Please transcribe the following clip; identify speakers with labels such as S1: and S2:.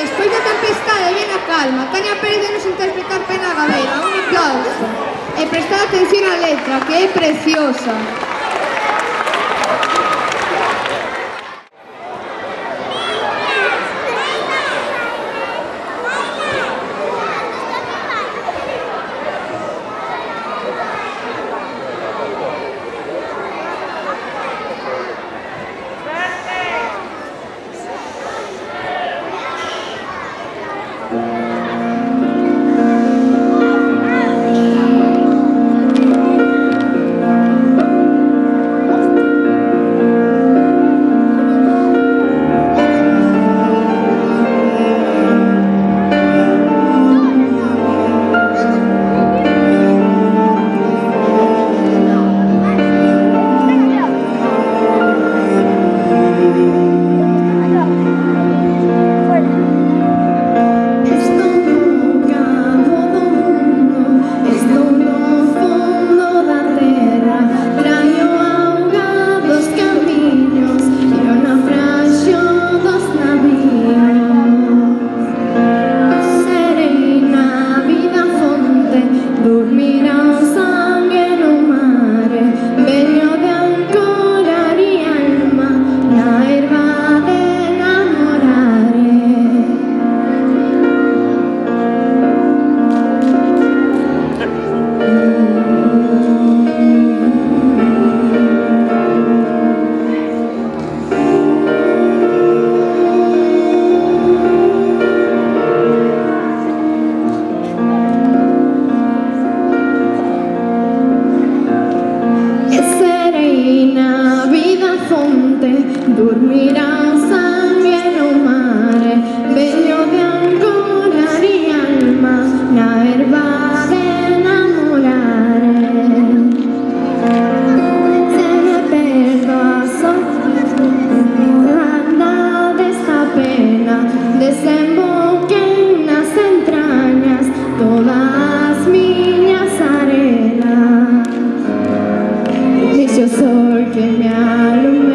S1: Despois da tempestade ven a calma. Tania Pérez de nos interpretar Pena Gavera. Un aplauso. E prestad atención á letra, que é preciosa.
S2: Dormirà sangue no mare, bello de ancora y alma, la herba de enamorare. Se me perdono anda de esta pena, desemboque en las entrañas todas miñas arenas. Dicho sol que me alumbró